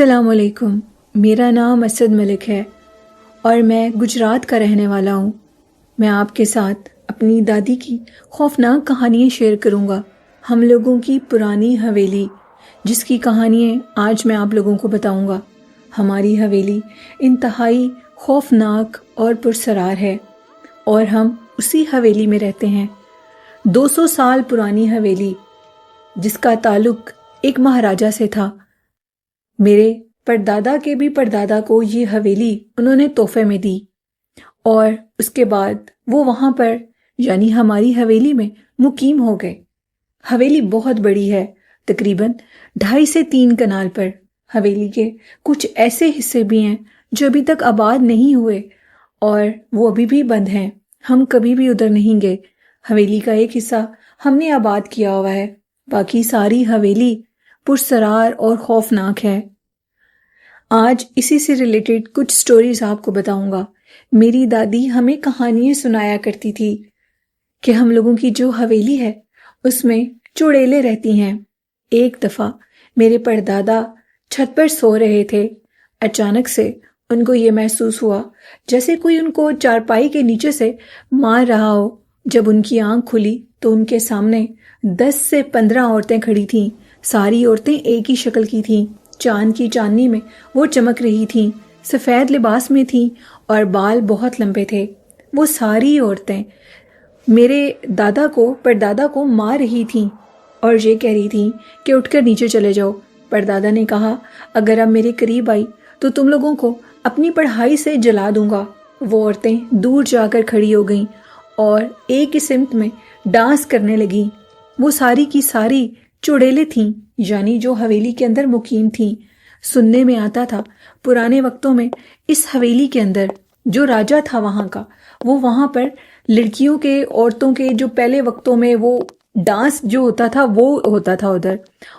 السلام علیکم، میرا نام اسد ملک ہے اور میں گجرات کا رہنے والا ہوں۔ میں آپ کے ساتھ اپنی دادی کی خوفناک کہانیاں شیئر کروں گا، ہم لوگوں کی پرانی حویلی، جس کی کہانیاں آج میں آپ لوگوں کو بتاؤں گا۔ ہماری حویلی انتہائی خوفناک اور پرسرار ہے اور ہم اسی حویلی میں رہتے ہیں۔ 200 سال پرانی حویلی جس کا تعلق ایک مہاراجہ سے تھا۔ میرے پردادا کے بھی پردادا کو یہ حویلی انہوں نے تحفے میں دی اور اس کے بعد وہ وہاں پر یعنی ہماری حویلی میں مقیم ہو گئے۔ حویلی بہت بڑی ہے، تقریباً 2.5 سے 3 کنال پر۔ حویلی کے کچھ ایسے حصے بھی ہیں جو ابھی تک آباد نہیں ہوئے اور وہ ابھی بھی بند ہیں، ہم کبھی بھی ادھر نہیں گئے۔ حویلی کا ایک حصہ ہم نے آباد کیا ہوا ہے، باقی ساری حویلی پرسرار اور خوفناک ہے۔ آج اسی سے ریلیٹڈ کچھ سٹوریز آپ کو بتاؤں گا۔ میری دادی ہمیں کہانیاں سنایا کرتی تھی کہ ہم لوگوں کی جو حویلی ہے اس میں چڑیلیں رہتی ہیں۔ ایک دفعہ میرے پردادا چھت پر سو رہے تھے، اچانک سے ان کو یہ محسوس ہوا جیسے کوئی ان کو چارپائی کے نیچے سے مار رہا ہو۔ جب ان کی آنکھ کھلی تو ان کے سامنے 10 سے 15 عورتیں کھڑی تھیں۔ ساری عورتیں ایک ہی شکل کی تھیں، چاند کی چاندنی میں وہ چمک رہی تھیں، سفید لباس میں تھیں اور بال بہت لمبے تھے۔ وہ ساری عورتیں میرے پردادا کو مار رہی تھیں اور یہ کہہ رہی تھیں کہ اٹھ کر نیچے چلے جاؤ۔ پردادا نے کہا، اگر اب میرے قریب آئی تو تم لوگوں کو اپنی پڑھائی سے جلا دوں گا۔ وہ عورتیں دور جا کر کھڑی ہو گئیں اور ایک ہی سمت میں ڈانس کرنے لگیں۔ وہ ساری کی ساری چڑیلیں تھیں، یعنی جو حویلی کے اندر مقیم تھیں۔ سننے میں آتا تھا پرانے وقتوں میں اس حویلی کے اندر جو راجہ تھا وہاں کا، وہ وہاں پر لڑکیوں کے، عورتوں کے جو پہلے وقتوں میں وہ ڈانس جو ہوتا تھا وہ ہوتا تھا ادھر،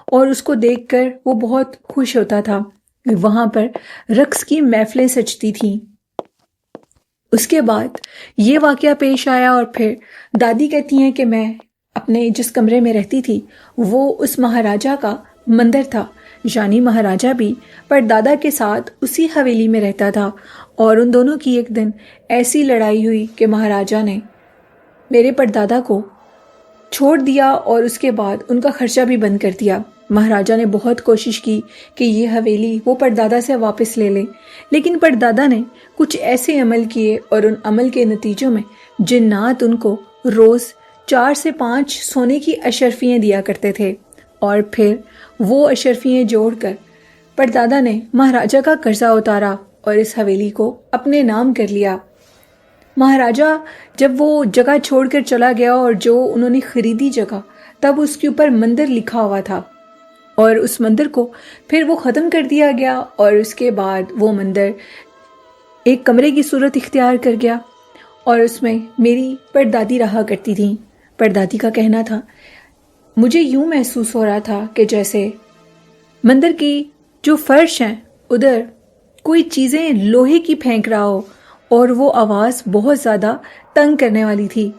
اور اس کو دیکھ کر وہ بہت خوش ہوتا تھا۔ وہاں پر رقص کی محفلیں سجتی تھیں۔ اس کے بعد یہ واقعہ پیش آیا اور پھر دادی کہتی ہیں کہ میں اپنے جس کمرے میں رہتی تھی وہ اس مہاراجہ کا مندر تھا، یعنی مہاراجہ بھی پردادا کے ساتھ اسی حویلی میں رہتا تھا۔ اور ان دونوں کی ایک دن ایسی لڑائی ہوئی کہ مہاراجہ نے میرے پردادا کو چھوڑ دیا اور اس کے بعد ان کا خرچہ بھی بند کر دیا۔ مہاراجہ نے بہت کوشش کی کہ یہ حویلی وہ پردادا سے واپس لے لیں، لیکن پردادا نے کچھ ایسے عمل کیے اور ان عمل کے نتیجوں میں جنات ان کو روز 4 سے 5 سونے کی اشرفیاں دیا کرتے تھے، اور پھر وہ اشرفیاں جوڑ کر پردادا نے مہاراجہ کا قرضہ اتارا اور اس حویلی کو اپنے نام کر لیا۔ مہاراجہ جب وہ جگہ چھوڑ کر چلا گیا اور جو انہوں نے خریدی جگہ، تب اس کے اوپر مندر لکھا ہوا تھا اور اس مندر کو پھر وہ ختم کر دیا گیا، اور اس کے بعد وہ مندر ایک کمرے کی صورت اختیار کر گیا اور اس میں میری پردادی رہا کرتی تھیں۔ پردادی کا کہنا تھا، مجھے یوں محسوس ہو رہا تھا کہ جیسے مندر کی جو فرش ہیں ادھر کوئی چیزیں لوہے کی پھینک رہا ہو، اور وہ آواز بہت زیادہ تنگ کرنے والی تھی۔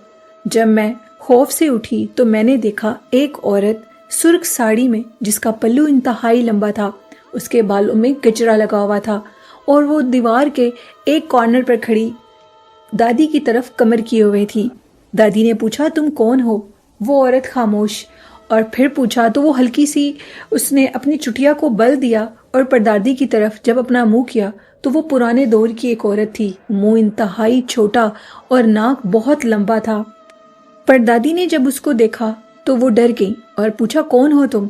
جب میں خوف سے اٹھی تو میں نے دیکھا ایک عورت سرخ ساڑی میں، جس کا پلو انتہائی لمبا تھا، اس کے بالوں میں گجرا لگا ہوا تھا اور وہ دیوار کے ایک کارنر پر کھڑی دادی کی طرف کمر کیے ہوئے تھی۔ دادی نے پوچھا، تم کون ہو؟ وہ عورت خاموش، اور پھر پوچھا تو وہ ہلکی سی اس نے اپنی چٹیا کو بل دیا اور پردادی کی طرف جب اپنا منہ کیا تو وہ پرانے دور کی ایک عورت تھی۔ منہ انتہائی چھوٹا اور ناک بہت لمبا تھا۔ پردادی نے جب اس کو دیکھا تو وہ ڈر گئی اور پوچھا، کون ہو تم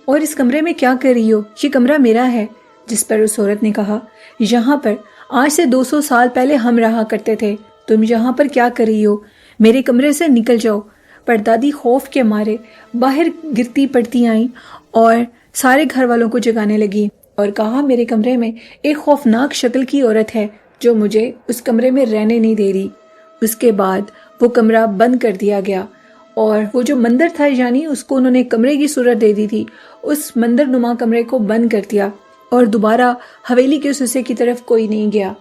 اور اس کمرے میں کیا کر رہی ہو؟ یہ کمرہ میرا ہے۔ جس پر اس عورت نے کہا، یہاں پر آج سے 200 سال پہلے ہم رہا کرتے تھے، تم یہاں پر کیا کر رہی ہو؟ میرے کمرے سے نکل جاؤ۔ پردادی خوف کے مارے باہر گرتی پڑتی آئیں اور سارے گھر والوں کو جگانے لگی اور کہا، میرے کمرے میں ایک خوفناک شکل کی عورت ہے جو مجھے اس کمرے میں رہنے نہیں دے رہی۔ اس کے بعد وہ کمرہ بند کر دیا گیا اور وہ جو مندر تھا، یعنی اس کو انہوں نے کمرے کی صورت دے دی تھی، اس مندر نما کمرے کو بند کر دیا اور دوبارہ حویلی کے اس حصے کی طرف کوئی نہیں گیا۔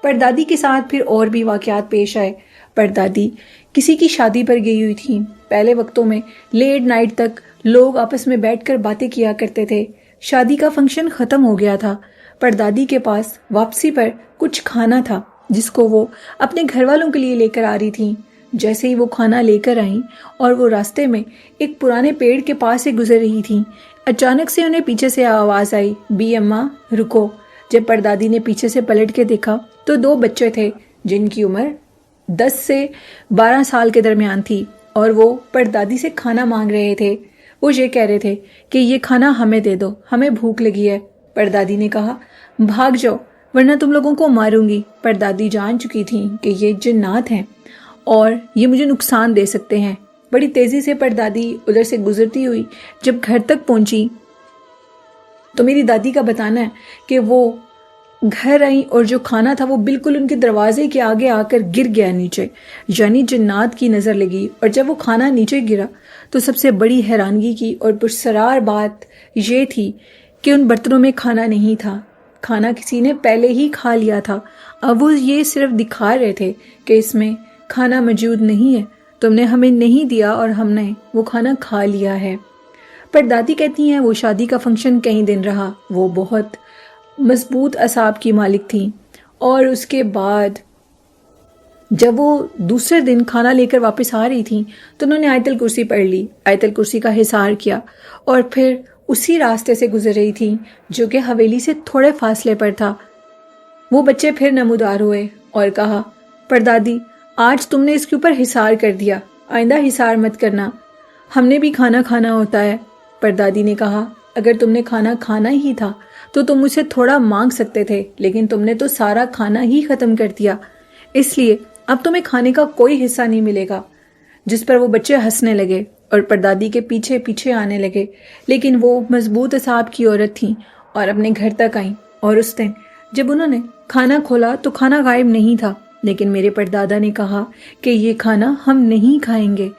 پردادی کے ساتھ پھر اور بھی واقعات پیش آئے۔ پردادی کسی کی شادی پر گئی ہوئی تھی۔ پہلے وقتوں میں لیٹ نائٹ تک لوگ آپس میں بیٹھ کر باتیں کیا کرتے تھے۔ شادی کا فنکشن ختم ہو گیا تھا، پردادی کے پاس واپسی پر کچھ کھانا تھا جس کو وہ اپنے گھر والوں کے لیے لے کر آ رہی تھیں۔ جیسے ہی وہ کھانا لے کر آئیں اور وہ راستے میں ایک پرانے پیڑ کے پاس سے گزر رہی تھیں، اچانک سے انہیں پیچھے سے آواز آئی، بی اماں رکو۔ جب پردادی نے پیچھے سے پلٹ کے دیکھا تو 2 بچے تھے جن کی عمر 10 سے 12 سال کے درمیان تھی، اور وہ پردادی سے کھانا مانگ رہے تھے۔ وہ یہ کہہ رہے تھے کہ یہ کھانا ہمیں دے دو، ہمیں بھوک لگی ہے۔ پردادی نے کہا، بھاگ جاؤ ورنہ تم لوگوں کو ماروں گی۔ پردادی جان چکی تھیں کہ یہ جنات ہیں اور یہ مجھے نقصان دے سکتے ہیں۔ بڑی تیزی سے پردادی ادھر سے گزرتی ہوئی جب گھر تک پہنچی تو میری دادی کا بتانا ہے کہ وہ گھر آئیں اور جو کھانا تھا وہ بالکل ان کے دروازے کے آگے آ کر گر گیا نیچے، یعنی جنات کی نظر لگی۔ اور جب وہ کھانا نیچے گرا تو سب سے بڑی حیرانگی کی اور پرسرار بات یہ تھی کہ ان برتنوں میں کھانا نہیں تھا، کھانا کسی نے پہلے ہی کھا لیا تھا۔ اب وہ یہ صرف دکھا رہے تھے کہ اس میں کھانا موجود نہیں ہے، تم نے ہمیں نہیں دیا اور ہم نے وہ کھانا کھا لیا ہے۔ پردادی کہتی ہیں وہ شادی کا فنکشن کئی دن رہا، وہ بہت مضبوط اعصاب کی مالک تھیں، اور اس کے بعد جب وہ دوسرے دن کھانا لے کر واپس آ رہی تھیں تو انہوں نے آیت الکرسی پڑھ لی، آیت الکرسی کا حصار کیا، اور پھر اسی راستے سے گزر رہی تھیں جو کہ حویلی سے تھوڑے فاصلے پر تھا۔ وہ بچے پھر نمودار ہوئے اور کہا، پردادی آج تم نے اس کے اوپر حصار کر دیا، آئندہ حصار مت کرنا، ہم نے بھی کھانا کھانا ہوتا ہے۔ پردادی نے کہا، اگر تم نے کھانا کھانا ہی تھا تو تم مجھ سے تھوڑا مانگ سکتے تھے، لیکن تم نے تو سارا کھانا ہی ختم کر دیا، اس لیے اب تمہیں کھانے کا کوئی حصہ نہیں ملے گا۔ جس پر وہ بچے ہنسنے لگے اور پردادی کے پیچھے پیچھے آنے لگے، لیکن وہ مضبوط اعصاب کی عورت تھیں اور اپنے گھر تک آئیں، اور اس دن جب انہوں نے کھانا کھولا تو کھانا غائب نہیں تھا، لیکن میرے پردادا نے کہا کہ یہ کھانا ہم نہیں کھائیں گے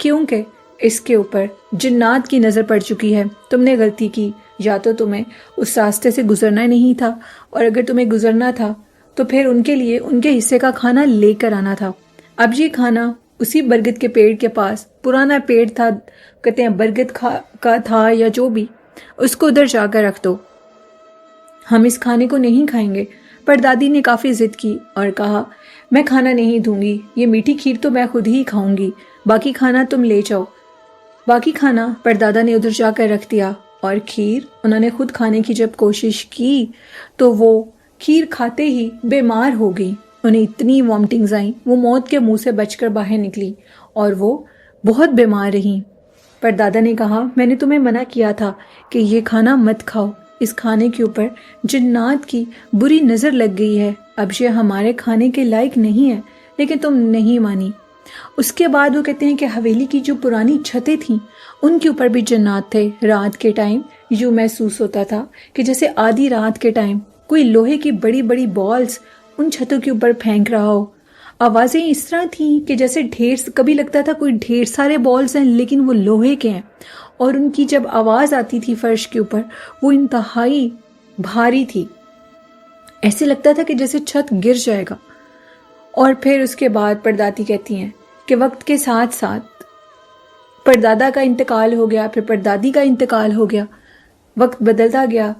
کیونکہ اس کے اوپر جنات کی نظر پڑ چکی ہے، تم نے غلطی کی، یا تو تمہیں اس راستے سے گزرنا نہیں تھا، اور اگر تمہیں گزرنا تھا تو پھر ان کے لیے ان کے حصے کا کھانا لے کر آنا تھا۔ اب یہ کھانا اسی برگد کے پیڑ کے پاس، پرانا پیڑ تھا، کہتے ہیں برگد کا تھا یا جو بھی، اس کو ادھر جا کر رکھ دو، ہم اس کھانے کو نہیں کھائیں گے۔ پردادی نے کافی ضد کی اور کہا، میں کھانا نہیں دوں گی، یہ میٹھی کھیر تو میں خود ہی کھاؤں گی، باقی کھانا تم لے جاؤ۔ باقی کھانا پردادا نے ادھر جا کر رکھ دیا، اور کھیر انہوں نے خود کھانے کی جب کوشش کی تو وہ کھیر کھاتے ہی بیمار ہو گئی، انہیں اتنی وامٹنگز آئیں، وہ موت کے منہ سے بچ کر باہر نکلی اور وہ بہت بیمار رہیں۔ پردادا نے کہا، میں نے تمہیں منع کیا تھا کہ یہ کھانا مت کھاؤ، اس کھانے کے اوپر جنات کی بری نظر لگ گئی ہے، اب یہ ہمارے کھانے کے لائق نہیں ہے، لیکن تم نہیں مانی۔ اس کے بعد وہ کہتے ہیں کہ حویلی کی جو پرانی چھتیں تھیں ان کے اوپر بھی جنات تھے۔ رات کے ٹائم یوں محسوس ہوتا تھا کہ جیسے آدھی رات کے ٹائم کوئی لوہے کی بڑی بڑی بالز ان چھتوں کے اوپر پھینک رہا ہو۔ آوازیں اس طرح تھیں کہ جیسے کبھی لگتا تھا کوئی ڈھیر سارے بالز ہیں لیکن وہ لوہے کے ہیں، اور ان کی جب آواز آتی تھی فرش کے اوپر وہ انتہائی بھاری تھی، ایسے لگتا تھا کہ جیسے چھت گر جائے گا۔ اور پھر اس کے بعد پردادی کہتی ہیں کہ وقت کے ساتھ ساتھ پردادا کا انتقال ہو گیا، پھر پردادی کا انتقال ہو گیا، وقت بدلتا گیا،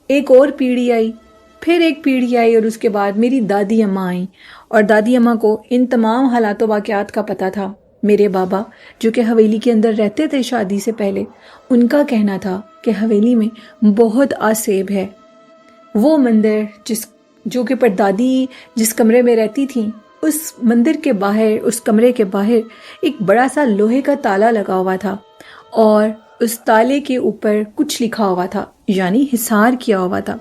ایک اور پیڑھی آئی، پھر ایک پیڑھی آئی، اور اس کے بعد میری دادی اماں آئیں، اور دادی اماں کو ان تمام حالات و واقعات کا پتہ تھا۔ میرے بابا جو کہ حویلی کے اندر رہتے تھے شادی سے پہلے، ان کا کہنا تھا کہ حویلی میں بہت آسیب ہے۔ وہ مندر جو کہ پردادی جس کمرے میں رہتی تھیں، اس مندر کے باہر، اس کمرے کے باہر ایک بڑا سا لوہے کا تالا لگا ہوا تھا، اور اس تالے کے اوپر کچھ لکھا ہوا تھا، یعنی حصار کیا ہوا تھا،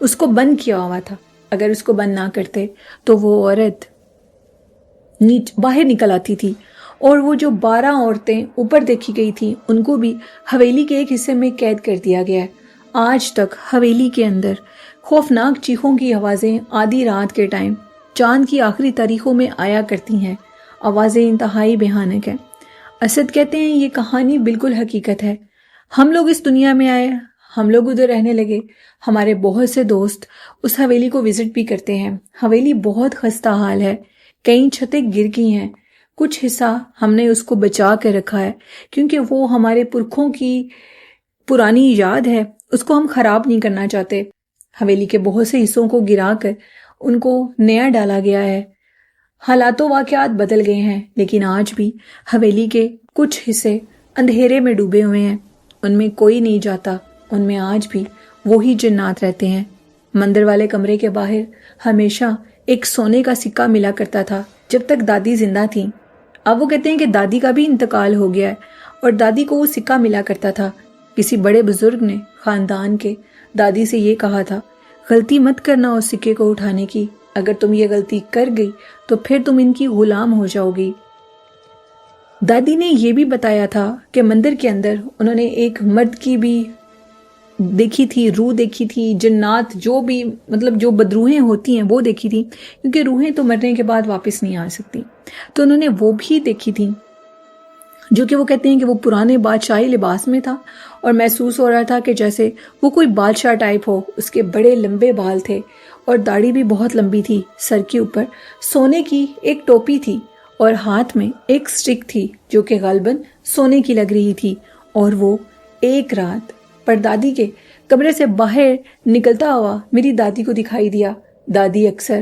اس کو بند کیا ہوا تھا۔ اگر اس کو بند نہ کرتے تو وہ عورت باہر نکل آتی تھی، اور وہ جو 12 عورتیں اوپر دیکھی گئی تھیں ان کو بھی حویلی کے ایک حصے میں قید کر دیا گیا ہے۔ آج تک حویلی کے اندر خوفناک چیخوں کی آوازیں آدھی رات کے ٹائم چاند کی آخری تاریخوں میں آیا کرتی ہیں، آوازیں انتہائی بھیانک ہیں۔ اسد کہتے ہیں یہ کہانی بالکل حقیقت ہے، ہم لوگ اس دنیا میں آئے، ہم لوگ ادھر رہنے لگے، ہمارے بہت سے دوست اس حویلی کو وزٹ بھی کرتے ہیں۔ حویلی بہت خستہ حال ہے، کئی چھتیں گر گئی ہیں، کچھ حصہ ہم نے اس کو بچا کے رکھا ہے کیونکہ وہ ہمارے پرکھوں کی پرانی یاد ہے، اس کو ہم خراب نہیں کرنا چاہتے۔ حویلی کے بہت سے حصوں کو گرا کر ان کو نیا ڈالا گیا ہے۔ حالات و واقعات بدل گئے ہیں، لیکن آج بھی حویلی کے کچھ حصے اندھیرے میں ڈوبے ہوئے ہیں، ان میں کوئی نہیں جاتا، ان میں آج بھی وہی جنات رہتے ہیں۔ مندر والے کمرے کے باہر ہمیشہ ایک سونے کا سکہ ملا کرتا تھا جب تک دادی زندہ تھیں۔ اب وہ کہتے ہیں کہ دادی کا بھی انتقال ہو گیا ہے اور دادی کو وہ سکہ ملا کرتا تھا۔ کسی بڑے بزرگ نے خاندان کے دادی سے یہ کہا تھا، غلطی مت کرنا اس سکے کو اٹھانے کی، اگر تم یہ غلطی کر گئی تو پھر تم ان کی غلام ہو جاؤ گی۔ دادی نے یہ بھی بتایا تھا کہ مندر کے اندر انہوں نے ایک مرد کی بھی دیکھی تھی، روح دیکھی تھی، جنات جو بھی جو بدروحیں ہوتی ہیں وہ دیکھی تھی، کیونکہ روحیں تو مرنے کے بعد واپس نہیں آ سکتی، تو انہوں نے وہ بھی دیکھی تھی، جو کہ وہ کہتے ہیں کہ وہ پرانے بادشاہی لباس میں تھا اور محسوس ہو رہا تھا کہ جیسے وہ کوئی بادشاہ ٹائپ ہو۔ اس کے بڑے لمبے بال تھے اور داڑھی بھی بہت لمبی تھی۔ سر کے اوپر سونے کی ایک ٹوپی تھی اور ہاتھ میں ایک سٹک تھی جو کہ غالباً سونے کی لگ رہی تھی، اور وہ ایک رات پردادی کے کمرے سے باہر نکلتا ہوا میری دادی کو دکھائی دیا۔ دادی اکثر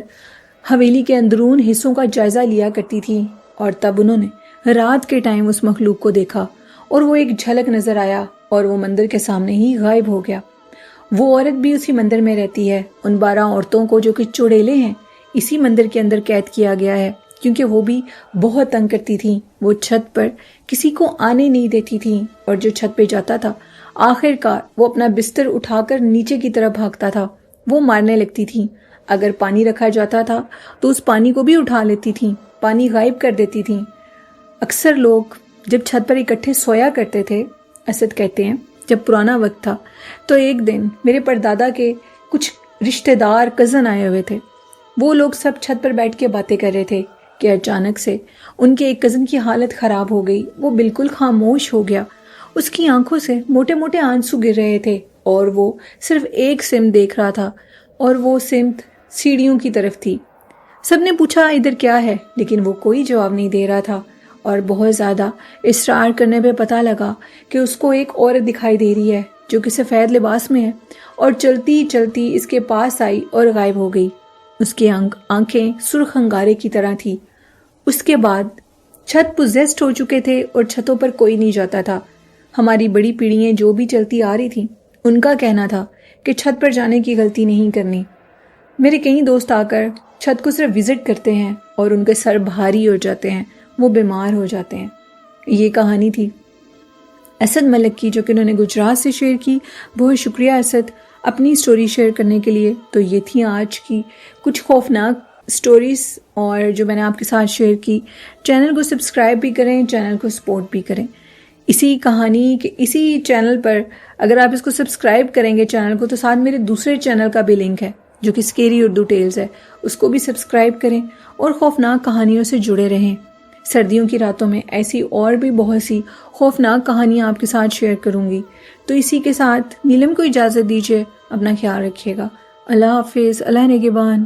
حویلی کے اندرون حصوں کا جائزہ لیا کرتی تھی اور تب انہوں نے رات کے ٹائم اس مخلوق کو دیکھا اور وہ ایک جھلک نظر آیا اور وہ مندر کے سامنے ہی غائب ہو گیا۔ وہ عورت بھی اسی مندر میں رہتی ہے۔ ان 12 عورتوں کو جو کہ چڑیلے ہیں اسی مندر کے اندر قید کیا گیا ہے، کیونکہ وہ بھی بہت تنگ کرتی تھیں۔ وہ چھت پر کسی کو آنے نہیں دیتی تھیں اور جو چھت پہ جاتا تھا آخر کار وہ اپنا بستر اٹھا کر نیچے کی طرف بھاگتا تھا۔ وہ مارنے لگتی تھیں۔ اگر پانی رکھا جاتا تھا تو اس پانی کو بھی اٹھا لیتی تھیں، پانی غائب کر دیتی تھیں۔ اکثر لوگ جب چھت پر اکٹھے سویا کرتے تھے، اسد کہتے ہیں جب پرانا وقت تھا تو ایک دن میرے پردادا کے کچھ رشتہ دار کزن آئے ہوئے تھے۔ وہ لوگ سب چھت پر بیٹھ کے باتیں کر رہے تھے کہ اچانک سے ان کے ایک کزن کی حالت خراب ہو گئی۔ وہ بالکل خاموش ہو گیا، اس کی آنکھوں سے موٹے موٹے آنسو گر رہے تھے اور وہ صرف ایک سمت دیکھ رہا تھا اور وہ سمت سیڑھیوں کی طرف تھی۔ سب نے پوچھا ادھر کیا ہے، لیکن وہ کوئی جواب نہیں دے رہا تھا اور بہت زیادہ اصرار کرنے پہ پتہ لگا کہ اس کو ایک عورت دکھائی دے رہی ہے جو کہ سفید لباس میں ہے اور چلتی چلتی اس کے پاس آئی اور غائب ہو گئی۔ اس کی آنکھیں سرخ انگارے کی طرح تھی۔ اس کے بعد چھت پوزیسڈ ہو چکے تھے اور چھتوں پر کوئی نہیں جاتا تھا۔ ہماری بڑی پیڑھیاں جو بھی چلتی آ رہی تھیں ان کا کہنا تھا کہ چھت پر جانے کی غلطی نہیں کرنی۔ میرے کئی دوست آ کر چھت کو صرف وزٹ کرتے ہیں اور ان کے سر بھاری ہو جاتے ہیں، وہ بیمار ہو جاتے ہیں۔ یہ کہانی تھی اسد ملک کی جو کہ انہوں نے گجرات سے شیئر کی۔ بہت شکریہ اسد اپنی سٹوری شیئر کرنے کے لیے۔ تو یہ تھی آج کی کچھ خوفناک سٹوریز اور جو میں نے آپ کے ساتھ شیئر کی۔ چینل کو سبسکرائب بھی کریں، چینل کو سپورٹ بھی کریں۔ اسی کہانی کے اسی چینل پر اگر آپ اس کو سبسکرائب کریں گے چینل کو، تو ساتھ میرے دوسرے چینل کا بھی لنک ہے جو کہ اسکیری اردو ٹیلز ہے، اس کو بھی سبسکرائب کریں اور خوفناک کہانیوں سے جڑے رہیں۔ سردیوں کی راتوں میں ایسی اور بھی بہت سی خوفناک کہانیاں آپ کے ساتھ شیئر کروں گی۔ تو اسی کے ساتھ نیلم کو اجازت دیجیے، اپنا خیال رکھیے گا۔ اللہ حافظ، اللہ نگہبان۔